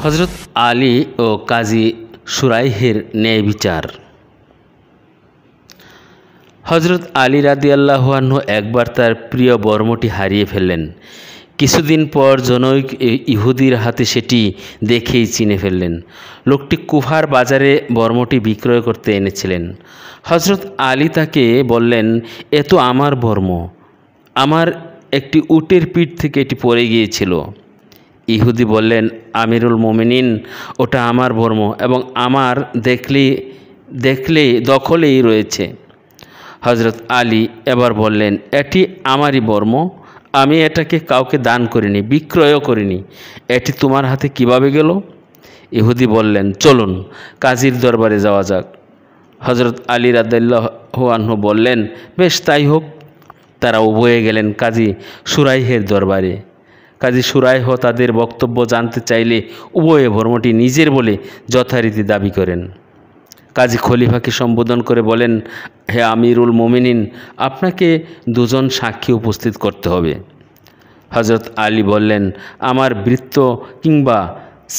হজরত আলী ও কাজী সুরাইহের ন্যায় বিচার। হজরত আলী রাদিয়াল্লাহু আনহু একবার তার প্রিয় বর্মটি হারিয়ে ফেললেন। কিছুদিন পর জনৈক ইহুদির হাতে সেটি দেখেই চিনে ফেললেন। লোকটি কুফার বাজারে বর্মটি বিক্রয় করতে এনেছিলেন। হজরত আলী তাকে বললেন, এ তো আমার বর্ম, আমার একটি উটের পিঠ থেকে এটি পড়ে গিয়েছিল। ইহুদি বললেন, আমিরুল মোমিনিন, ওটা আমার বর্ম এবং আমার দেখলেই দখলেই রয়েছে। হজরত আলী এবার বললেন, এটি আমারই বর্ম, আমি এটাকে কাউকে দান করিনি, বিক্রয়ও করিনি, এটি তোমার হাতে কিভাবে গেল? ইহুদি বললেন, চলুন কাজীর দরবারে যাওয়া যাক। হজরত আলী রাদিয়াল্লাহু আনহু বললেন, বেশ তাই হোক। তারা উভয়ে গেলেন কাজী সুরাইহের দরবারে। কাজী সুরাইহ তাদের বক্তব্য জানতে চাইলে উভয়ে বর্মটি নিজের বলে যথারীতি দাবি করেন। কাজী খলিফাকে সম্বোধন করে বলেন, হে আমিরুল মোমিনিন, আপনাকে দুজন সাক্ষী উপস্থিত করতে হবে। হজরত আলী বললেন, আমার ভৃত্য কিংবা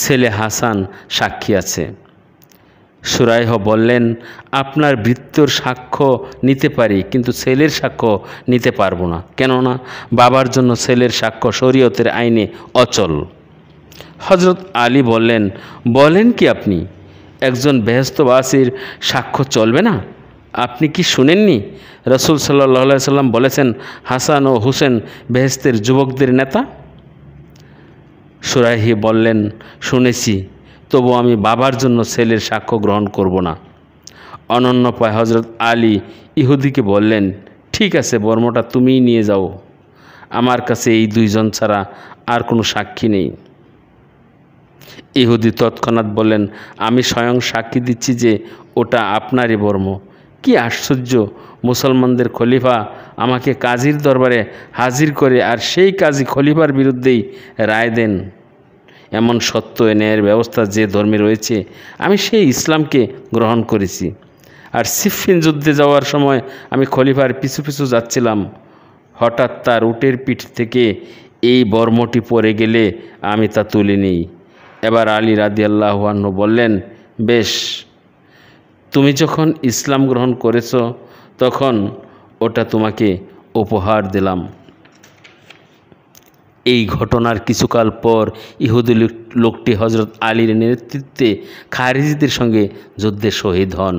ছেলে হাসান সাক্ষী আছে। সুরাইহ বললেন, আপনার ভৃত্যর সাক্ষ্য নিতে পারি, কিন্তু ছেলের সাক্ষ্য নিতে পারবো না, কেননা বাবার জন্য ছেলের সাক্ষ্য শরীয়তের আইনে অচল। হজরত আলী বললেন, বলেন কি আপনি, একজন বেহেশতবাসীর সাক্ষ্য চলবে না? আপনি কি শুনেননি রাসূল সাল্লাল্লাহু আলাইহি সাল্লাম বলেছেন, হাসান ও হুসেন বেহেশতের যুবকদের নেতা? সুরাইহি বললেন, শুনেছি, তবু আমি বাবার জন্য ছেলের সাক্ষ্য গ্রহণ করব না। অনন্য পায় হজরত আলী ইহুদিকে বললেন, ঠিক আছে, বর্মটা তুমিই নিয়ে যাও, আমার কাছে এই দুইজন ছাড়া আর কোনো সাক্ষী নেই। ইহুদি তৎক্ষণাৎ বললেন, আমি স্বয়ং সাক্ষী দিচ্ছি যে ওটা আপনারই বর্ম। কি আশ্চর্য, মুসলমানদের খলিফা আমাকে কাজীর দরবারে হাজির করে আর সেই কাজী খলিফার বিরুদ্ধেই রায় দেন। এমন সত্য ন্যায়ের ব্যবস্থা যে ধর্মে রয়েছে, আমি সেই ইসলামকে গ্রহণ করেছি। আর সিফিন যুদ্ধে যাওয়ার সময় আমি খলিফার পিছু পিছু যাচ্ছিলাম, হঠাৎ তার উটের পিঠ থেকে এই বর্মটি পড়ে গেলে আমি তা তুলে নিই। এবার আলী রাদিয়াল্লাহু আনহু বললেন, বেশ, তুমি যখন ইসলাম গ্রহণ করেছ তখন ওটা তোমাকে উপহার দিলাম। এই ঘটনার কিছুকাল পর ইহুদি লোকটি হজরত আলীর নেতৃত্বে খারিজিদের সঙ্গে যুদ্ধে শহীদ হন।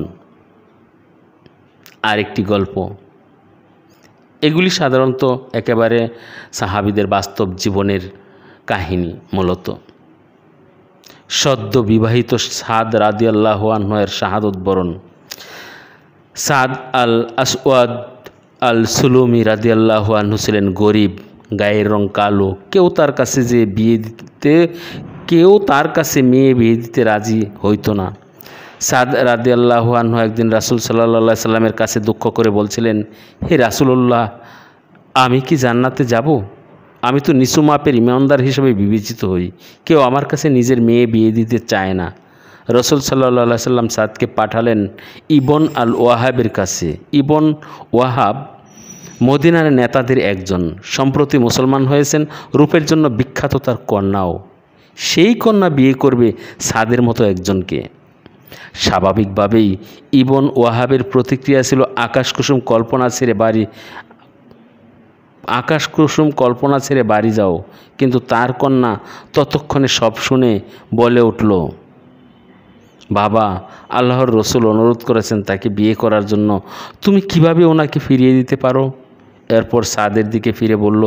আরেকটি গল্প, এগুলি সাধারণত একেবারে সাহাবীদের বাস্তব জীবনের কাহিনী। মূলত সদ্য বিবাহিত সাদ রাদিয়াল্লাহু আনহু এর শাহাদত বরণ। সাদ আল আসওয়াদ আল সুলুমি রাদিয়াল্লাহু আনহু ছিলেন গরিব, গায়ের রং কালো, কেউ তার কাছে মেয়ে বিয়ে দিতে রাজি হইতো না। সাদ রাদিয়াল্লাহু আনহু একদিন রাসূল সাল্লাল্লাহু আলাইহি সাল্লামের কাছে দুঃখ করে বলছিলেন, হে রাসূলুল্লাহ, আমি কি জান্নাতে যাব? আমি তো নিচু মাপের ইমানদার হিসেবে বিবেচিত হই, কেউ আমার কাছে নিজের মেয়ে বিয়ে দিতে চায় না। রাসূল সাল্লাল্লাহু আলাইহি সাল্লাম সাদকে পাঠালেন ইবন আল ওয়াহাবের কাছে। ইবন ওয়াহাব মদিনার নেতাদের একজন, সম্প্রতি মুসলমান হয়েছেন, রূপের জন্য বিখ্যাত তার কন্যাও। সেই কন্যা বিয়ে করবে সাদের মতো একজনকে। স্বাভাবিকভাবেই ইবন ওয়াহাবের প্রতিক্রিয়া ছিল, আকাশকুসুম কল্পনা ছেড়ে বাড়ি যাও। কিন্তু তার কন্যা ততক্ষণে সব শুনে বলে উঠল, বাবা, আল্লাহর রসুল অনুরোধ করেছেন তাকে বিয়ে করার জন্য, তুমি কিভাবে ওনাকে ফিরিয়ে দিতে পারো? এরপর সাদের দিকে ফিরে বলল,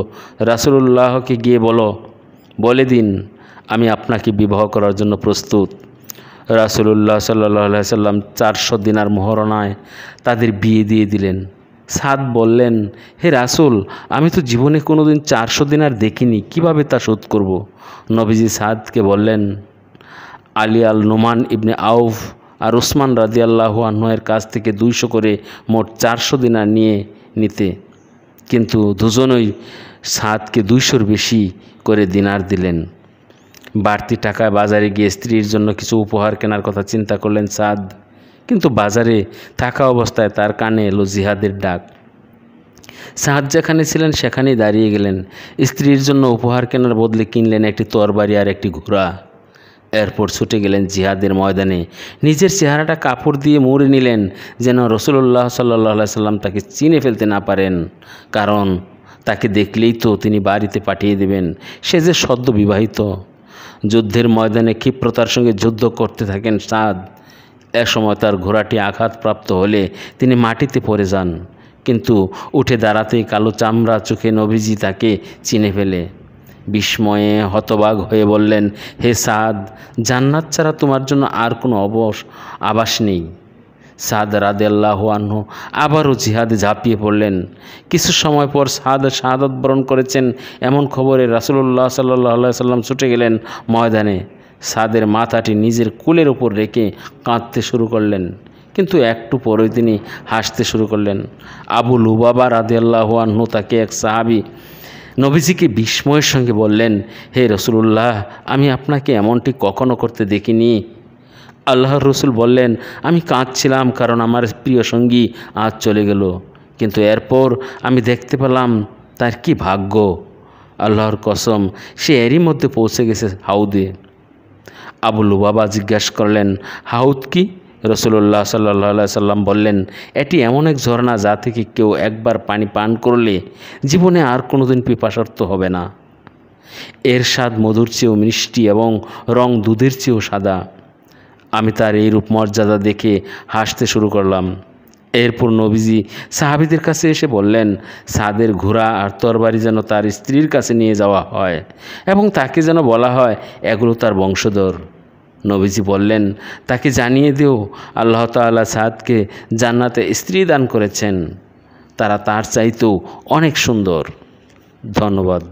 রাসূলুল্লাহকে গিয়ে বলে দিন আমি আপনাকে বিবাহ করার জন্য প্রস্তুত। রাসূলুল্লাহ সাল্লাল্লাহু আলাইহি সাল্লাম 400 দিনার মোহরানায় তাদের বিয়ে দিয়ে দিলেন। সাদ বললেন, হে রাসূল, আমি তো জীবনে কোনোদিন 400 দিনার দেখিনি, কিভাবে তা শোধ করব? নবীজি সাদকে বললেন, আলী আল নোমান ইবনে আউফ আর উসমান রাদিয়াল্লাহু আনহু এর কাছ থেকে 200 করে মোট 400 দিনার নিতে। কিন্তু দুজনই সাদকে 200-র বেশি করে দিনার দিলেন। বাড়তি টাকায় বাজারে গিয়ে স্ত্রীর জন্য কিছু উপহার কেনার কথা চিন্তা করলেন সাদ, কিন্তু বাজারে থাকা অবস্থায় তার কানে এলো জিহাদের ডাক। সাদ যেখানে ছিলেন সেখানেই দাঁড়িয়ে গেলেন। স্ত্রীর জন্য উপহার কেনার বদলে কিনলেন একটি তরবারি আর একটি ঘোড়া। এরপর ছুটে গেলেন জিহাদের ময়দানে। নিজের চেহারাটা কাপড় দিয়ে মুড়ে নিলেন যেন রাসূলুল্লাহ সাল্লাল্লাহু আলাইহি সাল্লাম তাকে চিনে ফেলতে না পারেন, কারণ তাকে দেখলেই তো তিনি বাড়িতে পাঠিয়ে দেবেন। সে যে সদ্য বিবাহিত। যুদ্ধের ময়দানে ক্ষিপ্রতার সঙ্গে যুদ্ধ করতে থাকেন সাদ। একসময় তার ঘোড়াটি আঘাতপ্রাপ্ত হলে তিনি মাটিতে পড়ে যান, কিন্তু উঠে দাঁড়াতেই কালো চামড়া চোখে নবীজি তাকে চিনে ফেলে বিস্ময়ে হতবাক হয়ে বললেন, হে সাদ, জান্নাত ছাড়া তোমার জন্য আর কোনো আবাস নেই। সাদ রাদিয়াল্লাহু আনহু আবারও জিহাদে ঝাঁপিয়ে পড়লেন। কিছু সময় পর সাদ শাহাদাত বরণ করেছেন এমন খবরে রাসূলুল্লাহ সাল্লাল্লাহু আলাইহি সাল্লাম ছুটে গেলেন ময়দানে। সাদের মাথাটি নিজের কোলের উপর রেখে কাঁদতে শুরু করলেন, কিন্তু একটু পরেই তিনি হাসতে শুরু করলেন। আবু লুবাবা রাদিয়াল্লাহু আনহু তাকে এক সাহাবী নবীজিকে বিস্ময়ের সঙ্গে বললেন, হে রাসূলুল্লাহ, আমি আপনাকে এমনটি কখনো করতে দেখিনি। আল্লাহর রসুল বললেন, আমি কাঁদছিলাম কারণ আমার প্রিয় সঙ্গী আজ চলে গেল, কিন্তু এরপর আমি দেখতে পেলাম তার কি ভাগ্য। আল্লাহর কসম, সে এরই মধ্যে পৌঁছে গেছে হাউদে। আবু লুবাবা জিজ্ঞাসা করলেন, হাউদ কি? রাসূলুল্লাহ সাল্লাল্লাহু আলাইহি সাল্লাম বললেন, এটি এমন এক ঝর্ণা যা থেকে কেউ একবার পানি পান করলে জীবনে আর কোনোদিন পিপাসার্ত হবে না। এর স্বাদ মধুর চেয়েও মিষ্টি এবং রং দুধের চেয়েও সাদা। আমি তার এই রূপমর্যাদা দেখে হাসতে শুরু করলাম। এরপর নবীজি সাহাবীদের কাছে এসে বললেন, সাদের ঘোড়া আর তরবারি যেন তার স্ত্রীর কাছে নিয়ে যাওয়া হয় এবং তাকে যেন বলা হয় এগুলো তার বংশধর। নবীজি বললেন, তাকে জানিয়ে দিও আল্লাহ তাআলা সাদকে জান্নাতে স্ত্রী দান করেছেন, তারা তার চাইতেও অনেক সুন্দর। ধন্যবাদ।